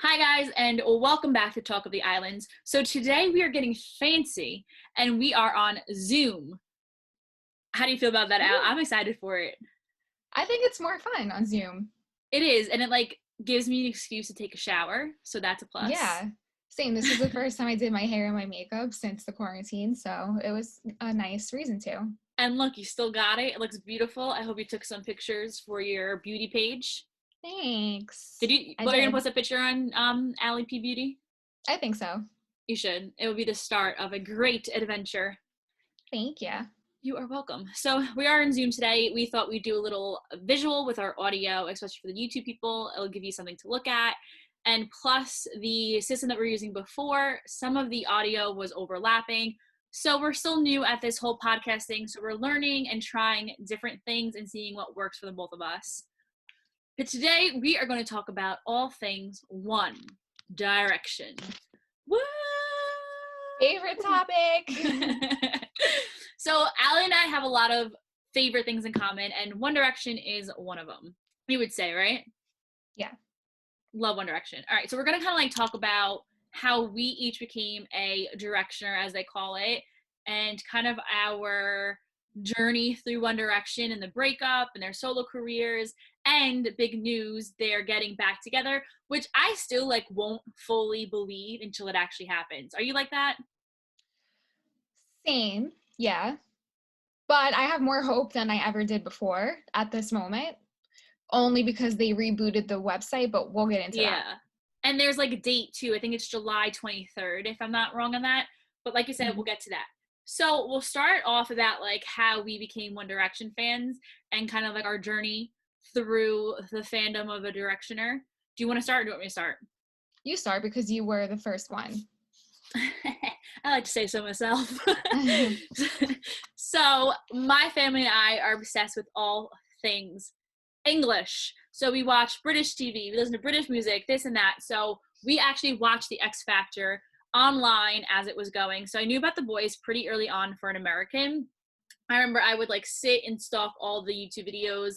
Hi guys, and welcome back to Talk of the Islands. So today we are getting fancy and we are on Zoom. How do you feel about that, Al? Ooh, I'm excited for it. I think it's more fun on Zoom. It is, and it gives me an excuse to take a shower, so that's a plus. Yeah, same. This is the first time I did my hair and my makeup since the quarantine, so it was a nice reason to. And look, you still got it. It looks beautiful. I hope you took some pictures for your beauty page. Did Thanks. you? I Well, you're gonna did. post a picture on Allie P Beauty? I think so. You should. It will be the start of a great adventure. Thank you. You are welcome. So we are in Zoom today. We thought we'd do a little visual with our audio, especially for the YouTube people. It'll give you something to look at. And plus the system that we're using before, some of the audio was overlapping. So we're still new at this whole podcasting. So we're learning and trying different things and seeing what works for the both of us. But today we are going to talk about all things One Direction. Woo! Favorite topic. So Allie and I have a lot of favorite things in common, and One Direction is one of them. You would say, right? Yeah. Love One Direction. All right, so we're gonna kind of talk about how we each became a directioner, as they call it, and kind of our journey through One Direction and the breakup and their solo careers. And big news, they're getting back together, which I still won't fully believe until it actually happens. Are you like that? Same. Yeah. But I have more hope than I ever did before at this moment, only because they rebooted the website, but we'll get into that. Yeah. And there's a date too. I think it's July 23rd, if I'm not wrong on that. But like you said, we'll get to that. So we'll start off about how we became One Direction fans and kind of our journey through the fandom of a Directioner. Do you want to start or do you want me to start? You start because you were the first one. I like to say so myself. So my family and I are obsessed with all things English. So we watch British TV, we listen to British music, this and that. So we actually watched the X Factor online as it was going. So I knew about the boys pretty early on for an American. I remember I would sit and stalk all the YouTube videos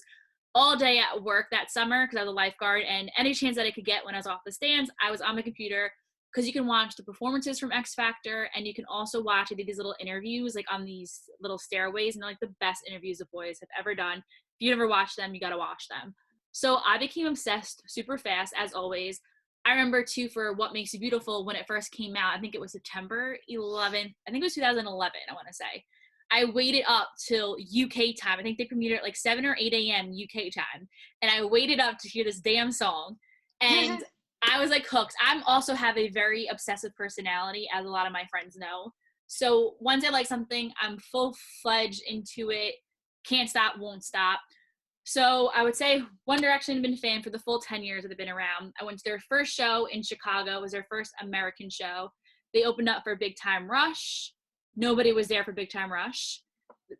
all day at work that summer because I was a lifeguard, and any chance that I could get when I was off the stands, I was on my computer because you can watch the performances from X Factor, and you can also watch these little interviews on these little stairways, and they're the best interviews the boys have ever done. If you never watched them, you gotta watch them. So I became obsessed super fast, as always. I remember too, for What Makes You Beautiful, when it first came out, I think it was September 11th. I think it was 2011, I want to say. I waited up till UK time. I think they premiered at 7 or 8 a.m. UK time. And I waited up to hear this damn song. And I was hooked. I also have a very obsessive personality, as a lot of my friends know. So once I like something, I'm full-fledged into it. Can't stop, won't stop. So I would say One Direction had been a fan for the full 10 years that they've been around. I went to their first show in Chicago. It was their first American show. They opened up for Big Time Rush. Nobody was there for Big Time Rush.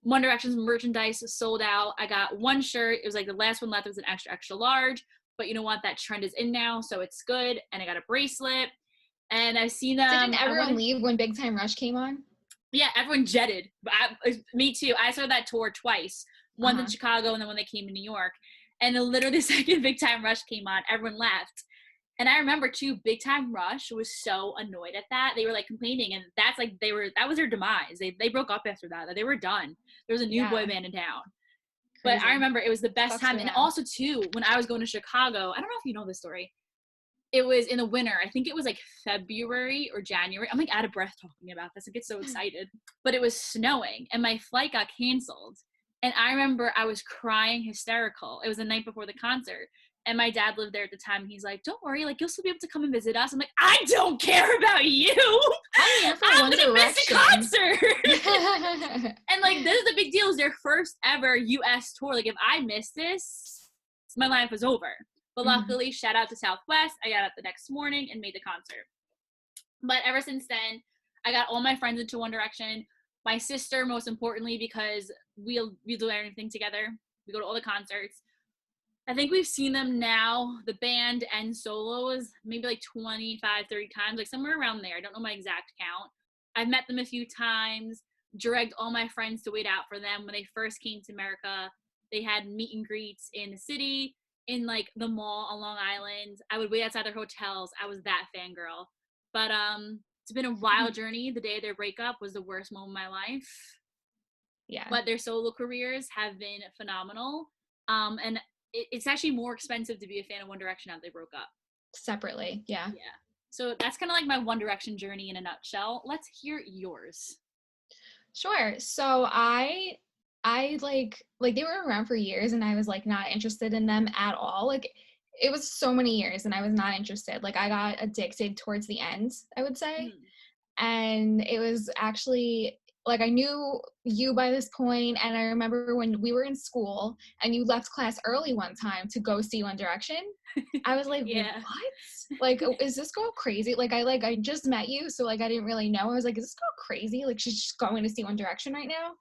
One Direction's merchandise sold out. I got one shirt. It was the last one left. It was an extra, extra large. But you know what? That trend is in now, so it's good. And I got a bracelet. And I've seen them. Didn't everyone leave when Big Time Rush came on? Yeah, everyone jetted. Me too. I saw that tour twice. Once in Chicago and then when they came to New York. And then literally the second Big Time Rush came on, everyone left. And I remember too, Big Time Rush was so annoyed at that. They were complaining, and that's that was their demise. They broke up after that. They were done. There was a new boy band in town. Crazy. But I remember it was the best time. And them. also too, when I was going to Chicago, I don't know if you know this story. It was in the winter. I think it was February or January. I'm out of breath talking about this. I get so excited. But it was snowing and my flight got canceled. And I remember I was crying hysterical. It was the night before the concert. And my dad lived there at the time. And he's like, don't worry, you'll still be able to come and visit us. I'm like, I don't care about you. I'm here for One Direction. Miss the concert. And this is the big deal. It was their first ever US tour. If I miss this, my life was over. But luckily, shout out to Southwest. I got up the next morning and made the concert. But ever since then, I got all my friends into One Direction. My sister, most importantly, because we do everything together. We go to all the concerts. I think we've seen them now, the band and solos, maybe 25, 30 times, somewhere around there. I don't know my exact count. I've met them a few times, dragged all my friends to wait out for them when they first came to America. They had meet and greets in the city. in like the mall on Long Island. I would wait outside their hotels. I was that fangirl. But it's been a wild journey. The day of their breakup was the worst moment of my life. Yeah. But their solo careers have been phenomenal. And it's actually more expensive to be a fan of One Direction now they broke up. Separately, yeah. Yeah. So that's kind of like my One Direction journey in a nutshell. Let's hear yours. Sure. So I like they were around for years and I was like not interested in them at all. Like it was so many years and I was not interested. Like I got addicted towards the end, I would say. And it was actually like I knew you by this point, and I remember when we were in school and you left class early one time to go see One Direction. I was like, Yeah. what? Like, is this girl crazy? Like I just met you, so like I didn't really know. I was like, is this girl crazy? Like she's just going to see One Direction right now.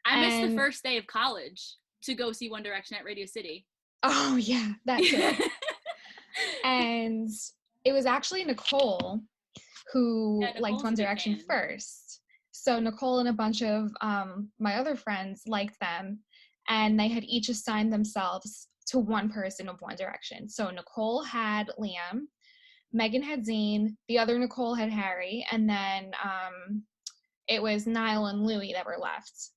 I missed the first day of college to go see One Direction at Radio City. Oh yeah, that too. And it was actually Nicole who liked One Direction first. So Nicole and a bunch of my other friends liked them, and they had each assigned themselves to one person of One Direction. So Nicole had Liam, Megan had Zayn, the other Nicole had Harry, and then it was Niall and Louis that were left.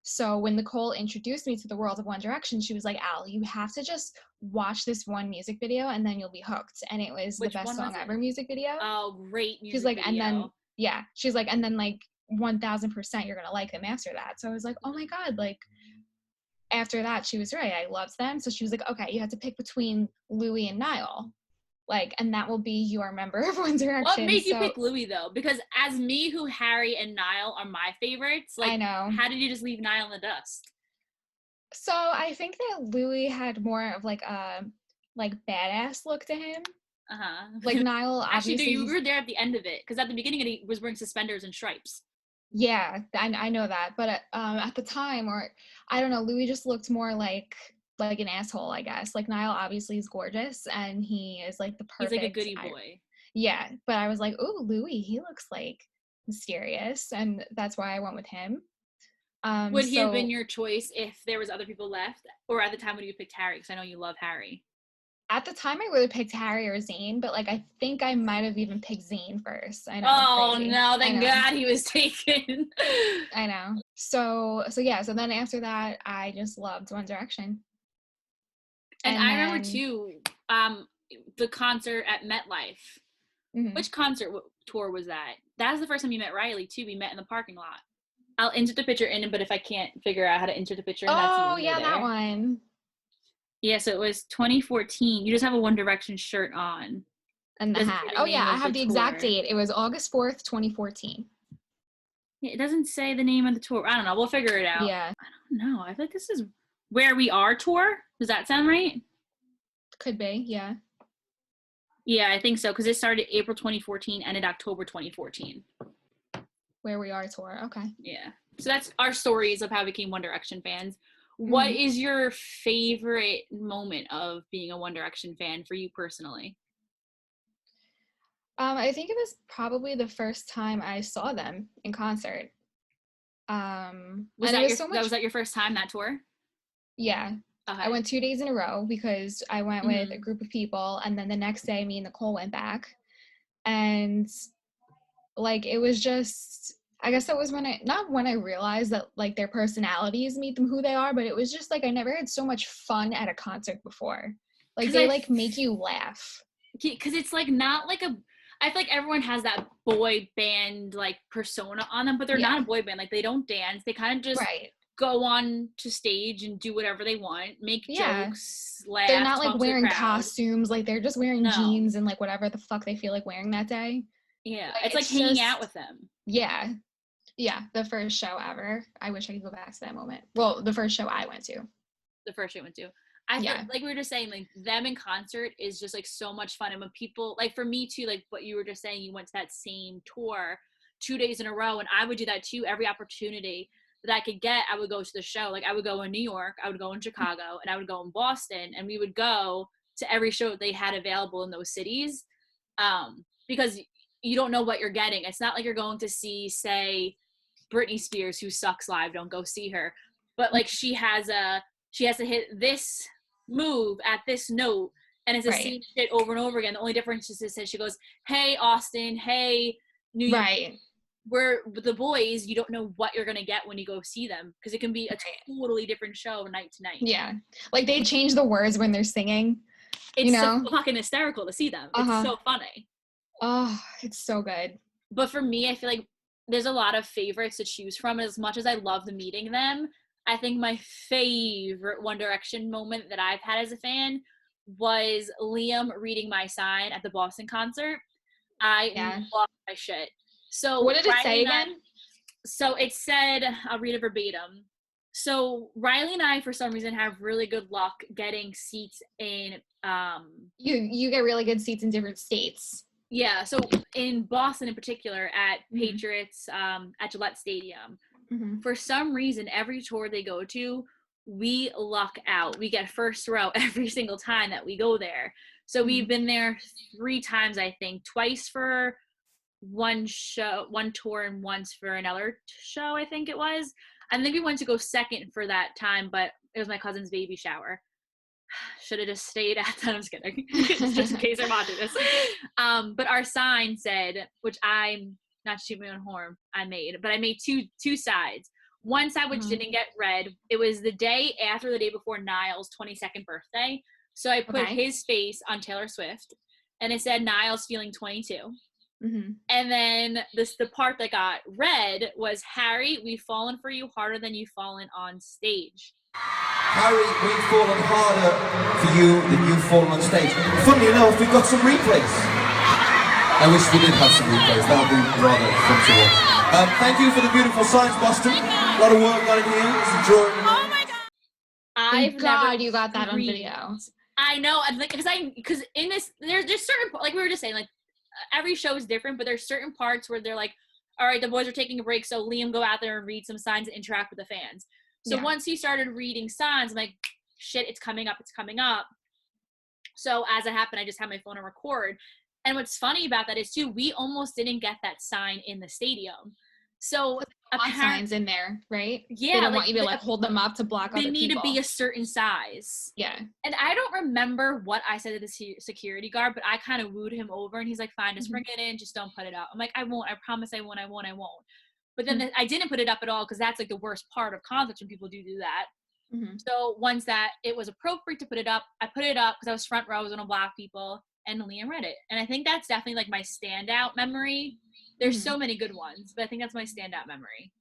So when Nicole introduced me to the world of One Direction, she was like, Al, you have to just watch this one music video and then you'll be hooked. And it was the best song ever music video. Oh, great music She's like, video. and then, yeah, she's like, and then like 1000% you're going to like them after that. So I was like, oh my God, like after that, she was right. I loved them. So she was like, okay, you have to pick between Louis and Niall. Like, and that will be your member of One Direction. What made you pick Louis though? Because as me, who Harry and Niall are my favorites, like, I know. How did you just leave Niall in the dust? So I think that Louis had more of like a badass look to him. Like Niall, obviously. Actually, you were there at the end of it because at the beginning he was wearing suspenders and stripes. Yeah, I know that, but at the time, or I don't know, Louis just looked more like an asshole, I guess. Like Niall obviously is gorgeous and he is like the perfect. He's like a goody boy. Yeah, but I was like, oh, Louis, he looks like mysterious, and that's why I went with him. Would he have been your choice if there was other people left, or at the time would you have picked Harry? Because I know you love Harry. At the time, I would have picked Harry or Zayn, but like I think I might have even picked Zayn first. I know. Oh no! Thank God he was taken. I know. So yeah. So then after that, I just loved One Direction. And I remember too, the concert at MetLife. Mm-hmm. Which concert tour was that? That was the first time you met Riley too. We met in the parking lot. I'll insert the picture in, but if I can't figure out how to insert the picture, oh yeah, that one. Yeah, so it was 2014. You just have a One Direction shirt on. And the hat. Oh yeah, I have the exact date. It was August 4th, 2014. Yeah, it doesn't say the name of the tour. I don't know. We'll figure it out. Yeah. I don't know. I feel like this is Where We Are tour. Does that sound right? Could be, yeah. Yeah, I think so, because it started April 2014, ended October 2014. Where We Are tour, okay. Yeah. So that's our stories of how we became One Direction fans. What is your favorite moment of being a One Direction fan for you personally? I think it was probably the first time I saw them in concert. Was that your first time, that tour? Yeah. Okay. I went 2 days in a row because I went with a group of people, and then the next day me and Nicole went back. And like it was just, I guess that was not when I realized that like their personalities meet them who they are, but it was just like I never had so much fun at a concert before. Like they like make you laugh. Because it's like not like I feel like everyone has that boy band like persona on them, but they're not a boy band. Like they don't dance. They kind of just go on to stage and do whatever they want, make jokes, laugh. They're not like wearing costumes. Like they're just wearing jeans and like whatever the fuck they feel like wearing that day. Yeah, it's like hanging out with them. Yeah. Yeah, the first show ever. I wish I could go back to that moment. Well, the first show I went to. I feel like we were just saying, like them in concert is just like so much fun. And when people, like for me too, like what you were just saying, you went to that same tour 2 days in a row, and I would do that too. Every opportunity that I could get, I would go to the show. Like I would go in New York, I would go in Chicago, and I would go in Boston, and we would go to every show that they had available in those cities, because you don't know what you're getting. It's not like you're going to see, say, Britney Spears, who sucks live. Don't go see her. But like she has to hit this move at this note, and it's the same shit over and over again. The only difference is that she goes, hey, Austin, hey, New York. Right. Where with the boys, you don't know what you're going to get when you go see them, because it can be a totally different show night to night. Yeah. Like, they change the words when they're singing. It's so fucking hysterical to see them. It's so funny. Oh, it's so good. But for me, I feel like there's a lot of favorites to choose from. As much as I loved meeting them, I think my favorite One Direction moment that I've had as a fan was Liam reading my sign at the Boston concert. I lost my shit. So what did it say again? So it said, I'll read it verbatim. So Riley and I, for some reason, have really good luck getting seats in. You get really good seats in different states. Yeah, so in Boston in particular, at Patriots, at Gillette Stadium, for some reason, every tour they go to, we luck out. We get first row every single time that we go there. So we've been there 3 times, I think, twice for one tour, and once for another show, I think it was. I think we went to go second for that time, but it was my cousin's baby shower. Should have just stayed at that. I'm just kidding. Just in case I'm watching this. But our sign said, which I'm not shooting my own horn, I made two sides. One side which didn't get read. It was the day before Niall's 22nd birthday. So I put his face on Taylor Swift, and it said Niall's feeling 22. And then the part that got read was, Harry, we've fallen for you harder than you've fallen on stage. Harry, we've fallen harder for you than you've fallen on stage. Funnily enough, we've got some replays. I wish we did have some replays. That would be rather fun to watch. Thank you for the beautiful signs, Boston. A lot of work done in here. It's a drawing. Oh my god! Thank God you got that on video. I know, because in this, there's certain, like we were just saying, like every show is different, but there's certain parts where they're like, all right, the boys are taking a break, so Liam, go out there and read some signs and interact with the fans. So once he started reading signs, I'm like, shit, it's coming up. So as it happened, I just had my phone and record. And what's funny about that is, too, we almost didn't get that sign in the stadium. So signs in there, right? Yeah. They don't want you to hold them up to block other people. They need to be a certain size. Yeah. And I don't remember what I said to the security guard, but I kind of wooed him over, and he's like, fine, just bring it in. Just don't put it up. I'm like, I won't. I promise I won't. But then I didn't put it up at all, because that's like the worst part of concerts when people do that. So once that it was appropriate to put it up, I put it up because I was front row, I was gonna block people, and Liam read it. And I think that's definitely like my standout memory. There's so many good ones, but I think that's my standout memory.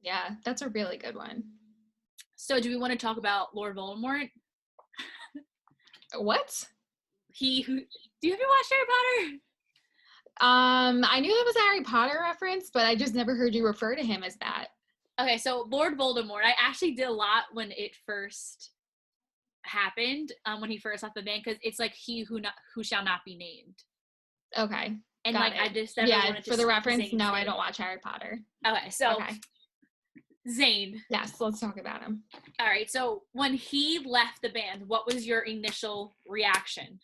Yeah, that's a really good one. So do we want to talk about Lord Voldemort? What? Do you ever watch Harry Potter? I knew that was a Harry Potter reference, but I just never heard you refer to him as that. Okay, so Lord Voldemort, I actually did a lot when it first happened, when he first left the band, because it's like he who shall not be named. Okay. And like it. I just never wanted to for the reference, no, I don't watch Harry Potter. Okay, so Zayn. Yes, let's talk about him. All right, so when he left the band, what was your initial reaction?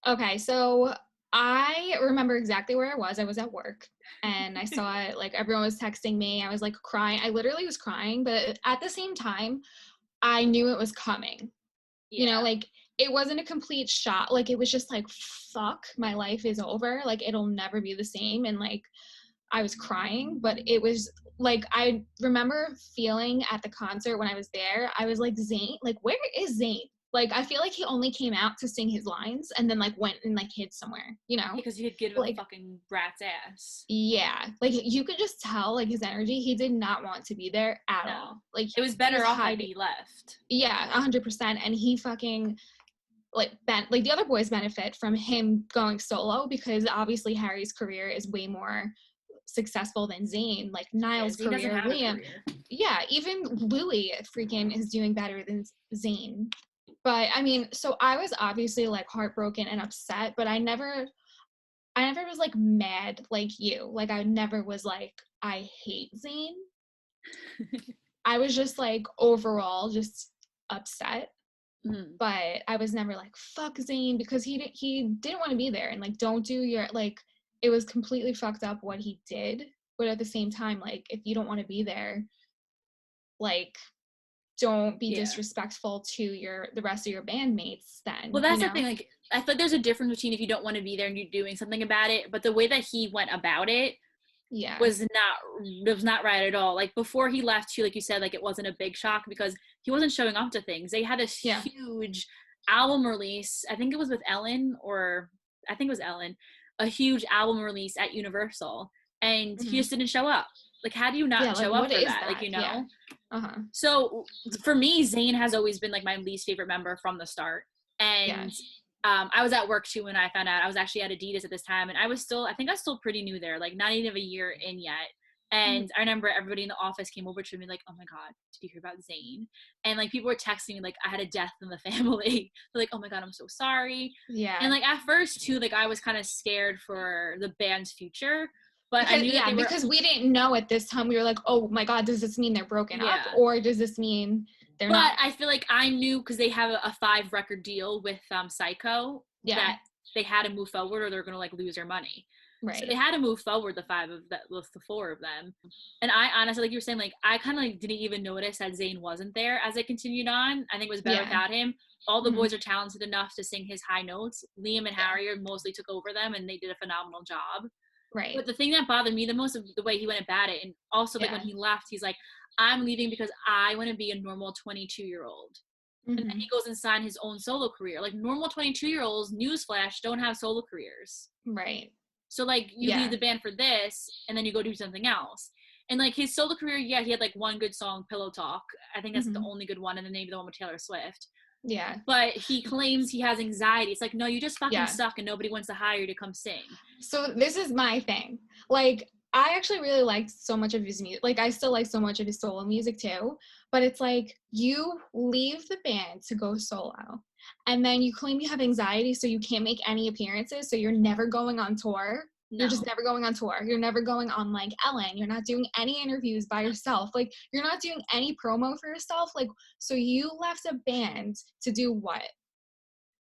Okay, so I remember exactly where I was. I was at work, and I saw it, like, everyone was texting me. I was, like, crying. I literally was crying, but at the same time, I knew it was coming. Yeah. You know, like, it wasn't a complete shock. Like, it was just, like, fuck, my life is over. Like, it'll never be the same. And, like, I was crying, but it was, like, I remember feeling at the concert when I was there, I was like, Zayn, like, where is Zayn? Like, I feel like he only came out to sing his lines and then, like, went and, like, hid somewhere, you know? Because he had given him a fucking rat's ass. Yeah. Like, you could just tell, like, his energy. He did not want to be there at all. Like, it was better off if he left. Yeah, 100%. And he fucking, like, the other boys benefit from him going solo, because obviously Harry's career is way more successful than Zayn. Like, Niall's career, Liam. Yeah, even Louis freaking is doing better than Zayn. But I mean, so I was obviously, like, heartbroken and upset, but I never was, like, mad like you. Like, I never was like, I hate Zayn. I was just, like, overall just upset. But I was never like, fuck Zayn, because he didn't want to be there, and, like, don't do your, like, it was completely fucked up what he did. But at the same time, like, if you don't want to be there, like, don't be disrespectful to the rest of your bandmates then. Well, that's the thing, like, I feel like there's a difference between if you don't want to be there and you're doing something about it, but the way that he went about it was not right at all. Like, before he left too, like you said, like, it wasn't a big shock because he wasn't showing up to things. They had this huge album release, I think it was with Ellen, a huge album release at Universal, and he just didn't show up. Like, how do you not show up for that? Like, you know? So for me, Zayn has always been like my least favorite member from the start. And I was at work too when I found out. I was actually at Adidas at this time, and I was still pretty new there, like not even a year in yet. And I remember everybody in the office came over to me like, oh my God, did you hear about Zayn? And like people were texting me like I had a death in the family. They're like, oh my God, I'm so sorry. Yeah. And like at first too, like I was kind of scared for the band's future. But I knew because we didn't know at this time. We were like, oh my God, does this mean they're broken up? Or does this mean they're not? But I feel like I knew because they have a 5-record deal with Psycho that they had to move forward or they're going to like lose their money. Right. So they had to move forward the 4 of them. And I honestly, like you were saying, like I kind of like didn't even notice that Zayn wasn't there as it continued on. I think it was better without him. All the boys are talented enough to sing his high notes. Liam and Harry mostly took over them and they did a phenomenal job. Right. But the thing that bothered me the most of the way he went about it, and also like when he left, he's like, I'm leaving because I want to be a normal 22-year-old. And then he goes and signs his own solo career. Like normal 22-year-olds, newsflash, don't have solo careers. Right. So like you leave the band for this and then you go do something else. And like his solo career, he had like one good song, Pillow Talk. I think that's the only good one, and then maybe the one with Taylor Swift. Yeah. But he claims he has anxiety. It's like, no, you just fucking suck and nobody wants to hire you to come sing. So this is my thing. Like, I actually really liked so much of his music. Like, I still like so much of his solo music too. But it's like, you leave the band to go solo. And then you claim you have anxiety so you can't make any appearances. So you're never going on tour. No. You're just never going on tour. You're never going on like Ellen. You're not doing any interviews by yourself. Like you're not doing any promo for yourself. Like, so you left a band to do what?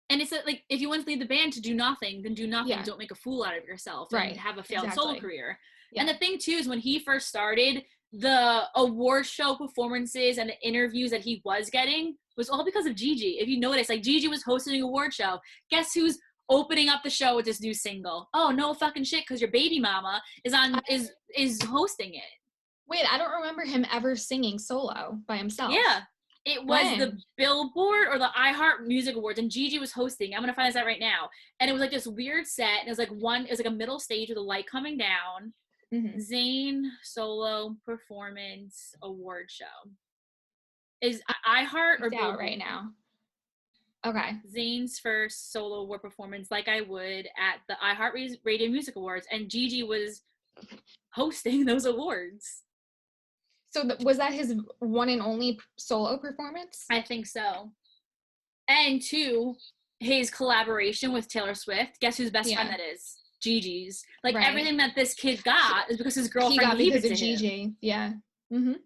And it's like, if you want to leave the band to do nothing, then do nothing. Don't make a fool out of yourself and have a failed solo career. Yeah. And the thing too is when he first started, the award show performances and the interviews that he was getting was all because of Gigi. If you notice, like Gigi was hosting an award show. Guess who's opening up the show with this new single? Oh, no fucking shit, because your baby mama is hosting it. Wait, I don't remember him ever singing solo by himself. Yeah. It was the Billboard or the iHeart Music Awards, and Gigi was hosting. I'm gonna find this out right now. And it was like this weird set, and it was like a middle stage with a light coming down. Zayn solo performance award show. Is iHeart or Billboard? Right now. Okay. Zayn's first solo award performance, like I would at the iHeart Radio Music Awards, and Gigi was hosting those awards. So was that his one and only solo performance? I think so. And 2, his collaboration with Taylor Swift. Guess whose best friend that is? Gigi's. Like everything that this kid got is because his girlfriend gave it to Gigi. Him. Yeah.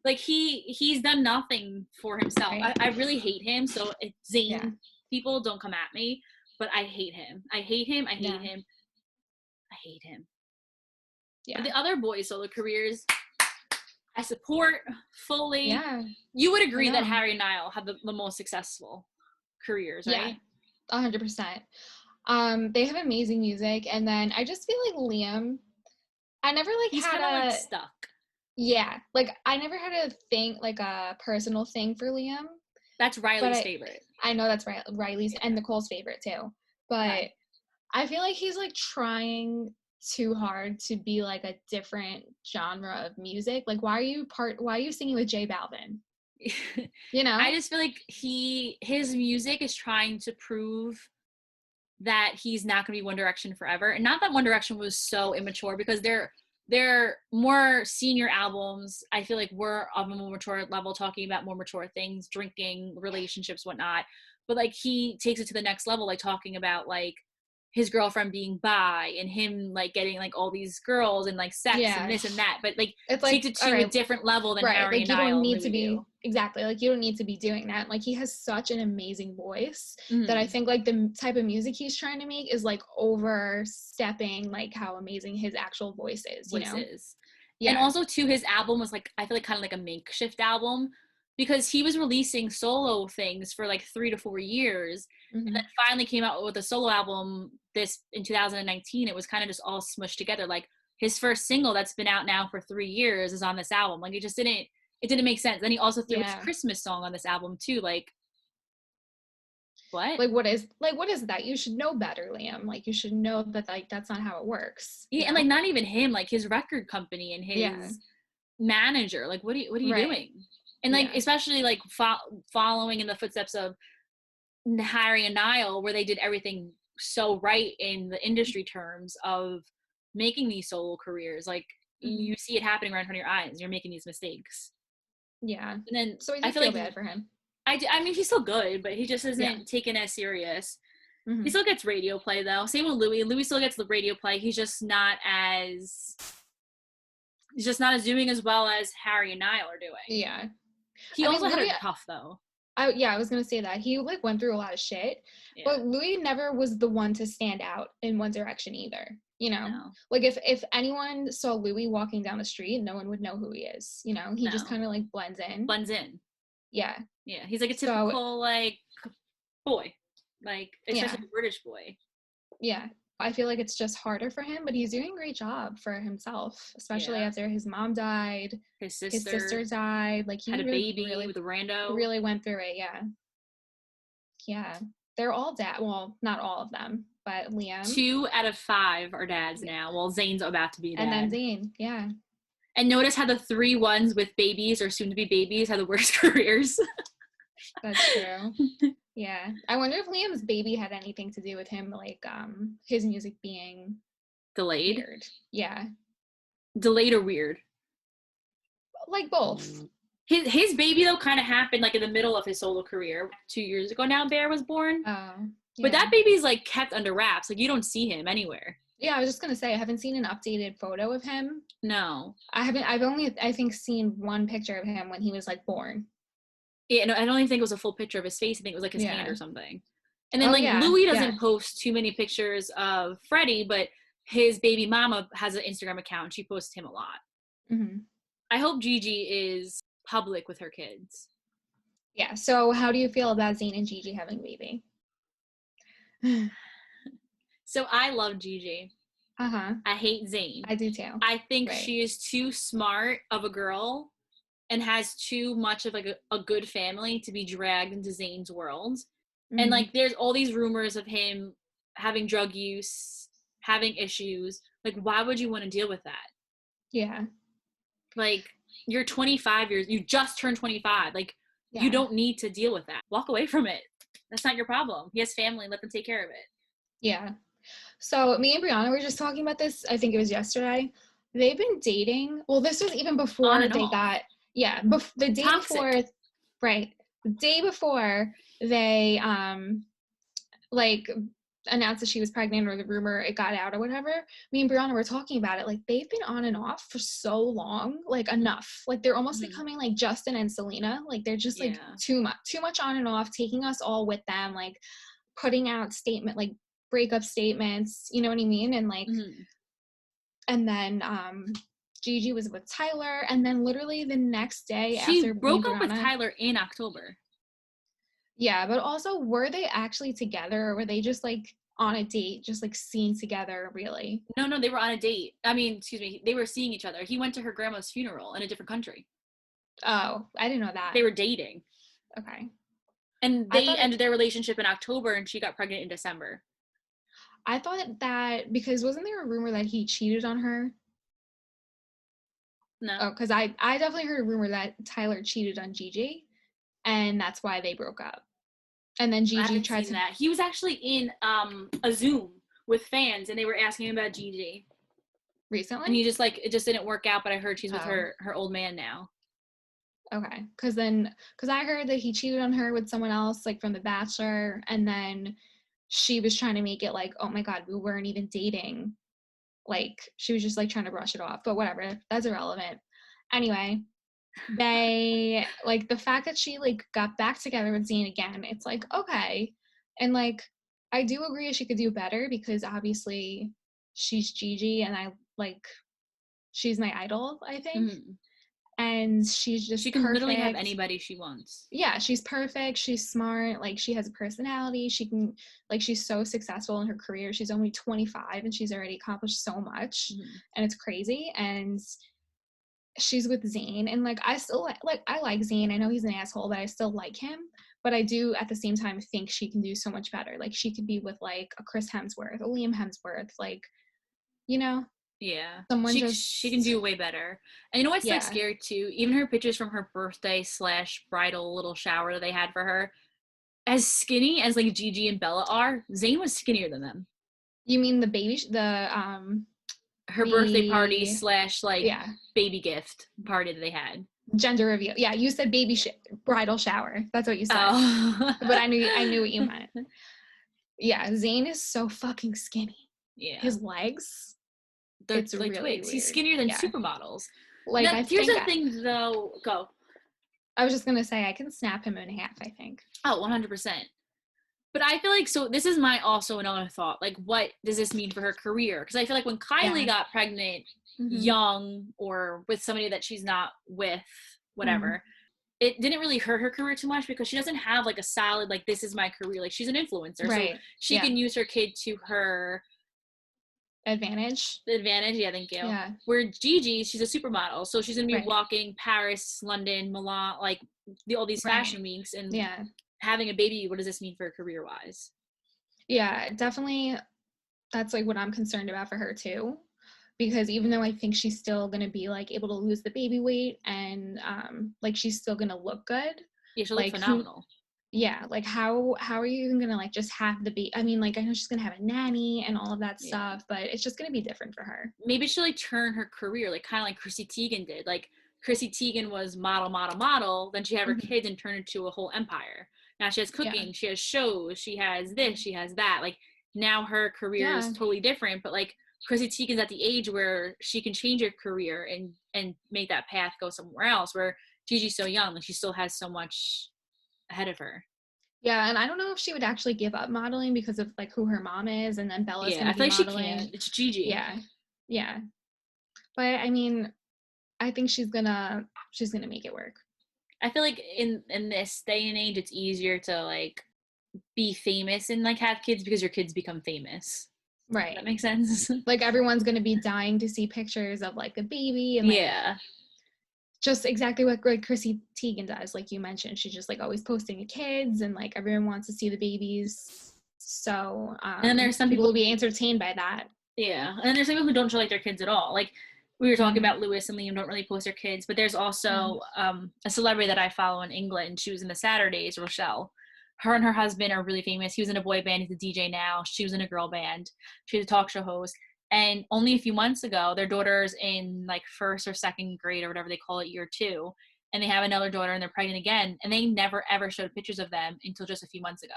Like he's done nothing for himself. Right. I really hate him. So Zayn, people don't come at me, but I hate him. I hate him. Yeah. But the other boys' solo careers, I support fully. Yeah. You would agree that Harry and Niall have the most successful careers, right? Yeah, 100%. They have amazing music, and then I just feel like Liam, I never he's had stuck. Yeah, like I never had a personal thing for Liam. That's Riley's favorite. I know that's Riley's and Nicole's favorite too. But I feel like he's like trying too hard to be like a different genre of music. Like why are you singing with J Balvin? You know? I just feel like his music is trying to prove that he's not going to be One Direction forever. And not that One Direction was so immature, because they're more senior albums, I feel like we're of a more mature level, talking about more mature things, drinking, relationships, whatnot. But like he takes it to the next level, like talking about like his girlfriend being bi and him like getting like all these girls and like sex and this and that, but like it's like takes it to a different level than Harry and Niall. You don't need to be exactly like you don't need to be doing that. Like he has such an amazing voice that I think like the type of music he's trying to make is like overstepping like how amazing his actual voice is. You know? Yeah. And also too, his album was like I feel like kind of like a makeshift album. because he was releasing solo things for like 3 to 4 years, and then finally came out with a solo album in 2019. It was kind of just all smushed together. Like his first single that's been out now for 3 years is on this album. Like it didn't make sense. Then he also threw his Christmas song on this album too. Like, what? Like what is that? You should know better, Liam. Like you should know that like that's not how it works. Yeah, and like not even him, like his record company and his manager. Like what are you doing? And like especially like following in the footsteps of Harry and Niall, where they did everything so right in the industry terms of making these solo careers. Like you see it happening right in front of your eyes. You're making these mistakes. Yeah. And then so I feel bad for him. I mean, he's still good, but he just isn't taken as serious. He still gets radio play though. Same with Louis. Louis still gets the radio play. He's just not as doing as well as Harry and Niall are doing. Yeah. He also had it tough though. I was gonna say that he like went through a lot of shit, but Louis never was the one to stand out in One Direction either. You know, like if anyone saw Louis walking down the street, no one would know who he is. You know, he just kind of like blends in. Yeah. Yeah, he's like a typical like boy, like especially a British boy. Yeah, I feel like it's just harder for him, but he's doing a great job for himself, especially after his mom died, his sister died. Like he had a baby with a rando. Really went through it. Yeah. They're all dad. Well, not all of them, but Liam. 2 out of 5 are dads now. Well, Zayn's about to be a dad. And then Zayn, yeah. And notice how the 3 ones with babies or soon to be babies have the worst careers. That's true. Yeah. I wonder if Liam's baby had anything to do with him, like, his music being delayed. Weird. Yeah. Delayed or weird? Like both. His baby though kind of happened like in the middle of his solo career. 2 years ago now, Bear was born. Oh. Yeah. But that baby's like kept under wraps. Like you don't see him anywhere. Yeah, I was just gonna say I haven't seen an updated photo of him. No. I've only I think seen one picture of him when he was like born. Yeah, no, I don't even think it was a full picture of his face. I think it was like his hand or something. And then Louis doesn't post too many pictures of Freddie, but his baby mama has an Instagram account. She posts him a lot. Mm-hmm. I hope Gigi is public with her kids. Yeah. So how do you feel about Zayn and Gigi having a baby? So I love Gigi. Uh-huh. I hate Zayn. I do too. I think she is too smart of a girl and has too much of like a good family to be dragged into Zayn's world. Mm-hmm. And like there's all these rumors of him having drug use, having issues. Like why would you want to deal with that? Yeah. Like you're 25 years, you just turned 25. Like you don't need to deal with that. Walk away from it. That's not your problem. He has family, let them take care of it. Yeah. So me and Brianna were just talking about this. I think it was yesterday. They've been dating. Well, this was even before they got. Yeah, the day before. Right. The day before they like announced that she was pregnant or the rumor it got out or whatever. Me and Brianna were talking about it. Like they've been on and off for so long. Like enough. Like they're almost becoming like Justin and Selena. Like they're just like too much on and off, taking us all with them. Like putting out breakup statements, you know what I mean? And like, and then Gigi was with Tyler, and then literally the next day she broke up with Tyler in October. Yeah, but also were they actually together, or were they just like on a date, just like seen together really? No, they were on a date. I mean, excuse me, they were seeing each other. He went to her grandma's funeral in a different country. Oh, I didn't know that. They were dating. Okay. And they ended their relationship in October, and she got pregnant in December. I thought that because wasn't there a rumor that he cheated on her? No. Oh, because I definitely heard a rumor that Tyler cheated on Gigi, and that's why they broke up. And then Gigi tried to. That. He was actually in a Zoom with fans, and they were asking him about Gigi. Recently? And he just it just didn't work out, but I heard she's with her old man now. Okay, because I heard that he cheated on her with someone else, like from The Bachelor, and then she was trying to make it like, oh my God, we weren't even dating. Like, she was just like trying to brush it off, but whatever, that's irrelevant. Anyway, they, like, the fact that she like got back together with Zayn again, it's like, okay. And like, I do agree she could do better because obviously she's Gigi and she's my idol, I think. and she's just she can perfect. literally have anybody she wants. Yeah, she's perfect. She's smart. Like, she has a personality. She can, like, she's so successful in her career. She's only 25 and she's already accomplished so much, and it's crazy. And she's with Zayn, and like, I still like I like Zayn. I know he's an asshole, but I still like him. But I do at the same time think she can do so much better. Like, she could be with like a Chris Hemsworth, a Liam Hemsworth, like, you know. Yeah, Someone she can do way better. And you know what's like scary too? Even her pictures from her birthday / bridal little shower that they had for her, as skinny as like Gigi and Bella are, Zayn was skinnier than them. You mean the baby, her birthday party / like baby gift party that they had. Gender reveal. Yeah, you said bridal shower. That's what you said. Oh. But I knew what you meant. Yeah, Zayn is so fucking skinny. Yeah, his legs. They're it's like really twigs. Weird. He's skinnier than supermodels. Like, now, here's the thing, though. Go. I was just gonna say I can snap him in half. I think. Oh, 100%. But I feel like, so this is my also another thought. Like, what does this mean for her career? Because I feel like when Kylie got pregnant, young or with somebody that she's not with, whatever, it didn't really hurt her career too much because she doesn't have like a solid like this is my career. Like, she's an influencer, so she can use her kid to her advantage. Yeah, thank you. Yeah. Where Gigi, she's a supermodel, so she's gonna be walking Paris, London, Milan, like all these fashion weeks, and having a baby. What does this mean for her career wise? Yeah, definitely. That's like what I'm concerned about for her too, because even though I think she's still gonna be like able to lose the baby weight and like she's still gonna look good. Yeah, she'll look phenomenal. Yeah, like how are you even gonna like just have the baby? I mean, like I know she's gonna have a nanny and all of that stuff, but it's just gonna be different for her. Maybe she'll like turn her career, like kind of like Chrissy Teigen did. Like Chrissy Teigen was model, then she had her kids and turned into a whole empire. Now she has cooking, she has shows, she has this, she has that. Like now her career is totally different, but like Chrissy Teigen's at the age where she can change her career and make that path go somewhere else, where Gigi's so young, like she still has so much ahead of her. Yeah, and I don't know if she would actually give up modeling because of like who her mom is, and then Bella's gonna be modeling. She can. It's Gigi. Yeah. But I mean, I think she's gonna make it work. I feel like in this day and age, it's easier to like be famous and like have kids because your kids become famous. Right. Does that make sense? Like everyone's gonna be dying to see pictures of like the baby and like, just exactly what Chrissy Teigen does, like you mentioned. She's just like always posting the kids, and like everyone wants to see the babies. So and then there's some people will be entertained by that. Yeah, and then there's some people who don't show like their kids at all. Like we were talking about Lewis and Liam don't really post their kids, but there's also a celebrity that I follow in England. She was in the Saturdays, Rochelle. Her and her husband are really famous. He was in a boy band. He's a DJ now. She was in a girl band. She's a talk show host. And only a few months ago, their daughter's in like 1st or 2nd grade or whatever they call it, year 2. And they have another daughter and they're pregnant again. And they never ever showed pictures of them until just a few months ago.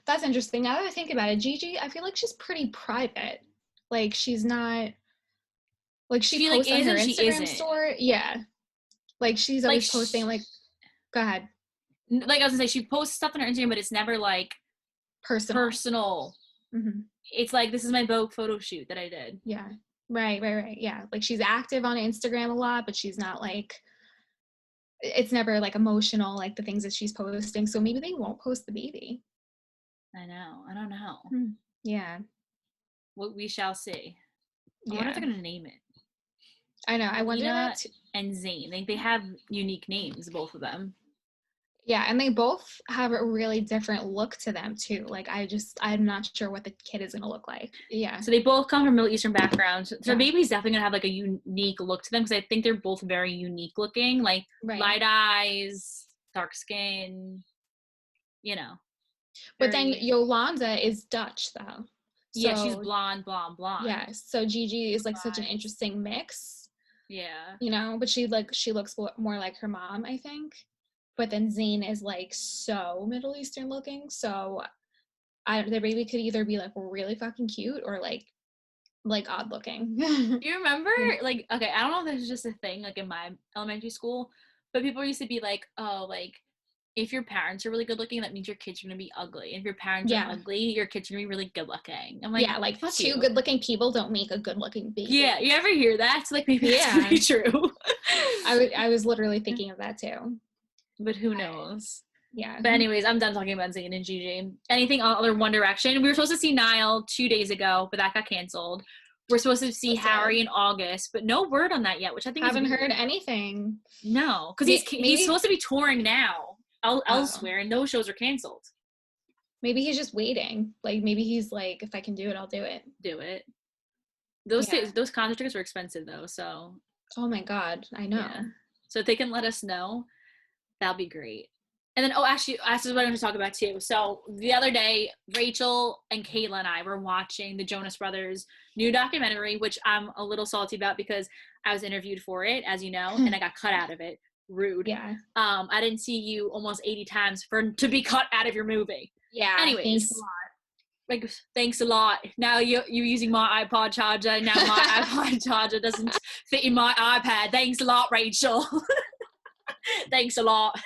That's interesting. Now that I think about it, Gigi, I feel like she's pretty private. Like she's not, like she posts on her Instagram story. Yeah. Like she's always posting like, go ahead. Like I was gonna say, she posts stuff on her Instagram, but it's never like personal. It's like, this is my Vogue photo shoot that I did. Yeah. Right. Yeah. Like she's active on Instagram a lot, but she's not like, it's never like emotional, like the things that she's posting. So maybe they won't post the baby. I know. I don't know. Yeah. What we shall see. I wonder if they're going to name it. I know. I wonder that too. And Zayn. They have unique names, both of them. Yeah, and they both have a really different look to them too. Like I'm not sure what the kid is gonna look like. Yeah. So they both come from Middle Eastern backgrounds. So baby's definitely gonna have like a unique look to them because I think they're both very unique looking. Like light eyes, dark skin, you know. But then Yolanda is Dutch though. So, she's blonde. Yeah. So Gigi is like such an interesting mix. Yeah. You know, but she looks more like her mom, I think. But then Zayn is like so Middle Eastern looking, so their baby could either be like really fucking cute or like odd looking. Do you remember like, okay, I don't know if this is just a thing like in my elementary school, but people used to be like, oh, like if your parents are really good looking, that means your kids are gonna be ugly. And if your parents are ugly, your kids are gonna be really good looking. I'm like, yeah, like fuck two you. good looking people don't make a good looking baby. Yeah, you ever hear that? It's like, maybe that's pretty true. I was literally thinking of that too. But who knows? Yeah. But anyways, I'm done talking about Zayn and Gigi. Anything other One Direction? We were supposed to see Niall 2 days ago, but that got canceled. We're supposed to see Harry in August, but no word on that yet, which I think haven't heard anything. No, because he's supposed to be touring now elsewhere, and those shows are canceled. Maybe he's just waiting. Like, maybe he's like, if I can do it, I'll do it. Do it. Those concert tickets were expensive though, so. Oh my God, I know. Yeah. So if they can let us know, that'll be great. And then, actually, this is what I'm going to talk about too. So the other day, Rachel and Kayla and I were watching the Jonas Brothers new documentary, which I'm a little salty about because I was interviewed for it, as you know, and I got cut out of it. Rude. Yeah. I didn't see you almost 80 times to be cut out of your movie. Yeah. Anyways. Thanks a lot. Like, thanks a lot. Now you're using my iPod charger. Now my iPod charger doesn't fit in my iPad. Thanks a lot, Rachel. Thanks a lot.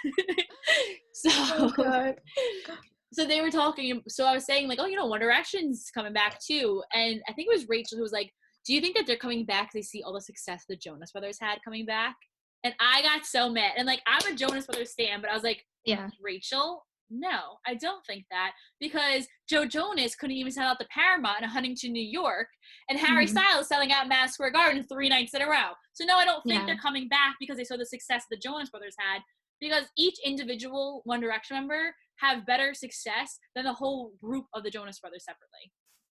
So they were talking. So I was saying, like, oh, One Direction's coming back too. And I think it was Rachel who was like, do you think that they're coming back because they see all the success the Jonas Brothers had coming back? And I got so mad. And like, I'm a Jonas Brothers stan, but I was like, yeah, Rachel, no, I don't think that, because Joe Jonas couldn't even sell out the Paramount in Huntington, New York, and Harry Styles selling out Madison Square Garden 3 nights in a row. So no, I don't think they're coming back because they saw the success the Jonas Brothers had, because each individual One Direction member have better success than the whole group of the Jonas Brothers separately.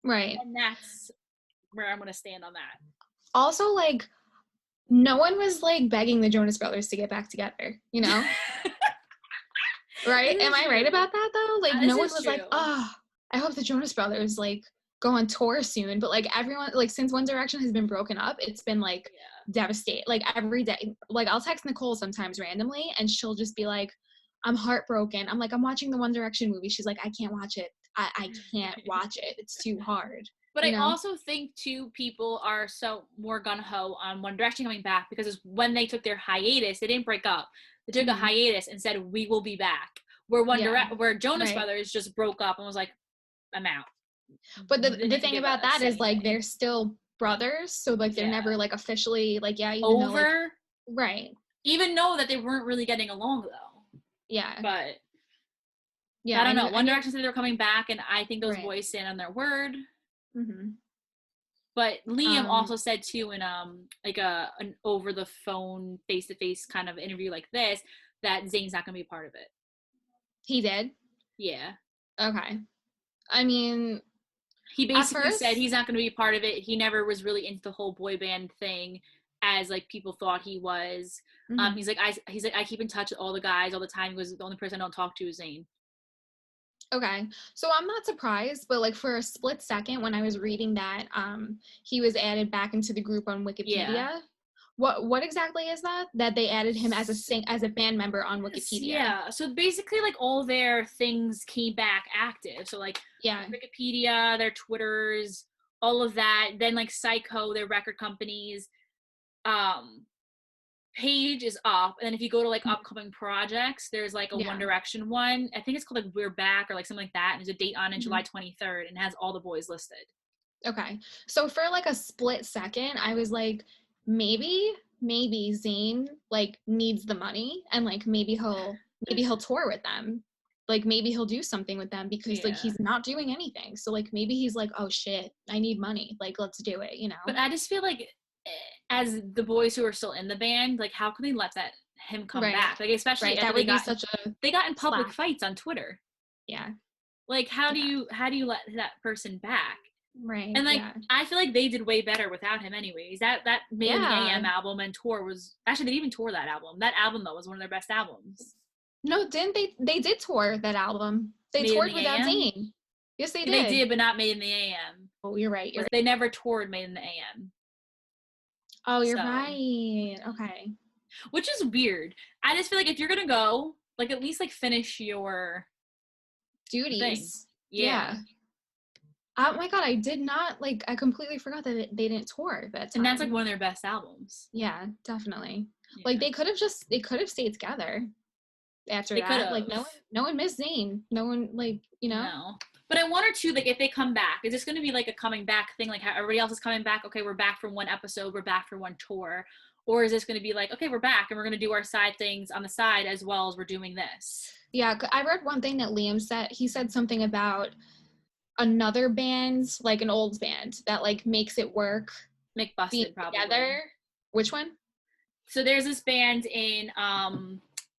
Right. And that's where I'm going to stand on that. Also, like, no one was, like, begging the Jonas Brothers to get back together, you know? Right? Am I right about that, though? Like, no one was like, oh, I hope the Jonas Brothers, like, go on tour soon. But, like, everyone, like, since One Direction has been broken up, it's been, like, devastating. Like, every day. Like, I'll text Nicole sometimes randomly, and she'll just be like, I'm heartbroken. I'm like, I'm watching the One Direction movie. She's like, I can't watch it. I can't watch it. It's too hard. But I also think, too, people are so more gung-ho on One Direction coming back because when they took their hiatus, they didn't break up. They took a hiatus and said, we will be back. Where Jonas Brothers just broke up and was like, I'm out. But the thing about that is, like, they're still brothers. So, like, they're never, like, officially, like, even over. Though, like, right. Even though that they weren't really getting along, though. Yeah. But, I don't know. One Direction said they were coming back, and I think those boys stand on their word. Mm-hmm. But Liam also said too in like an over the phone face to face kind of interview like this that Zayn's not gonna be a part of it. He did? Yeah. Okay. I mean, he basically said he's not gonna be a part of it. He never was really into the whole boy band thing as like people thought he was. Mm-hmm. He's like I keep in touch with all the guys all the time. He goes, the only person I don't talk to is Zayn. Okay. So I'm not surprised, but like for a split second when I was reading that he was added back into the group on Wikipedia. Yeah. What exactly is that? That they added him as a band member on Wikipedia. Yeah. So basically like all their things came back active. So like Wikipedia, their Twitters, all of that. Then like Psycho, their record companies, page is up, and then if you go to like upcoming projects, there's like a One Direction one. I think it's called like We're Back or like something like that, and there's a date on it, July 23rd, and has all the boys listed. Okay, so for like a split second, I was like, maybe Zayn like needs the money, and like maybe he'll tour with them, like maybe he'll do something with them because like he's not doing anything. So like maybe he's like, oh shit, I need money, like let's do it, you know. But I just feel like, as the boys who are still in the band, like how can they let him come back? Like especially that would be such they got in public fights on Twitter. Yeah. Like how do you let that person back? Right. And like I feel like they did way better without him anyways. That Made in the AM album and tour was actually they even tore that album. That album though was one of their best albums. No, didn't they did tour that album. They toured without Zayn. Yes, they did. They did, but not Made in the AM. Oh, you're right. They never toured Made in the AM. Oh, you're right. Okay. Which is weird. I just feel like if you're gonna go, like at least like finish your duties. Thing. Yeah. Oh my god, I did not I completely forgot that they didn't tour that time. And that's like one of their best albums. Yeah, definitely. Yeah. Like they could have stayed together. after They that. could've. Like no one missed Zayn. No one, like, you know. No. But I wonder too, like, if they come back, is this going to be like a coming back thing? Like how everybody else is coming back. Okay, we're back for one episode. We're back for one tour. Or is this going to be like, okay, we're back and we're going to do our side things on the side as well as we're doing this? Yeah, I read one thing that Liam said. He said something about another band, like an old band, that like makes it work. McBusted, probably. Together. Which one? So there's this band in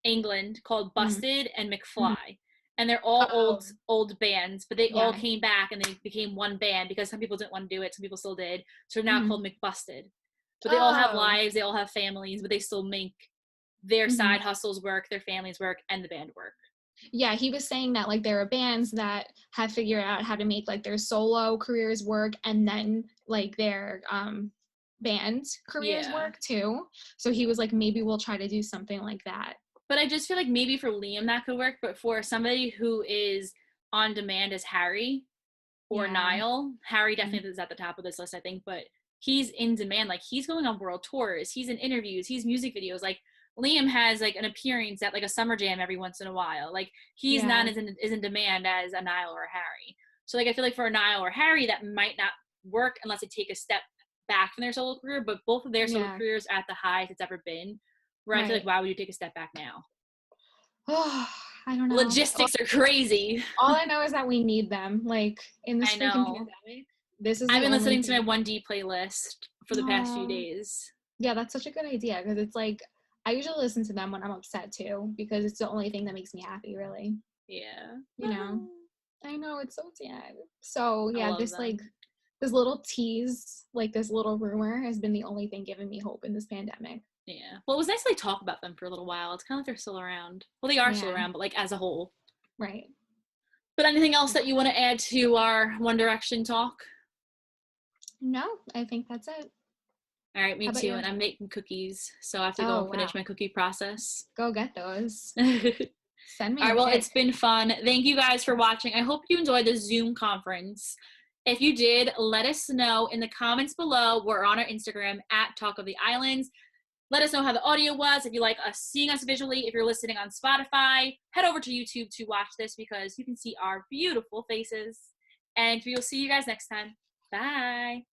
England called Busted and McFly. And they're all old bands, but they all came back and they became one band because some people didn't want to do it, some people still did. So they're now called McBusted. But they all have lives, they all have families, but they still make their side hustles work, their families work, and the band work. Yeah, he was saying that like there are bands that have figured out how to make like their solo careers work and then like their band careers work too. So he was like, maybe we'll try to do something like that. But I just feel like maybe for Liam that could work, but for somebody who is on demand as Harry or Niall, Harry definitely is at the top of this list, I think, but he's in demand. Like, he's going on world tours, he's in interviews, he's music videos. Like, Liam has like an appearance at like a summer jam every once in a while. Like, he's not as in demand as a Niall or a Harry. So like, I feel like for a Niall or Harry that might not work unless they take a step back from their solo career, but both of their solo careers are at the highest it's ever been, where I feel like, why would you take a step back now? Oh, I don't know. Logistics are crazy. All I know is that we need them. Like, in this freaking pandemic, this is I've been listening to my 1D playlist for the past few days. Yeah, that's such a good idea, because it's like, I usually listen to them when I'm upset too, because it's the only thing that makes me happy, really. Yeah. You know? I know, it's so sad. So, yeah, this like, this little tease, like this little rumor has been the only thing giving me hope in this pandemic. Yeah. Well, it was nice to like talk about them for a little while. It's kind of like they're still around. Well, they are still around, but like as a whole. Right. But anything else that you want to add to our One Direction talk? No, I think that's it. All right, me too. And I'm making cookies, so I have to go and finish my cookie process. Go get those. Send me. All right, well, it's been fun. Thank you guys for watching. I hope you enjoyed the Zoom conference. If you did, let us know in the comments below. We're on our Instagram at Talk of the Islands. Let us know how the audio was. If you like us seeing us visually, if you're listening on Spotify, head over to YouTube to watch this because you can see our beautiful faces. And we'll see you guys next time. Bye.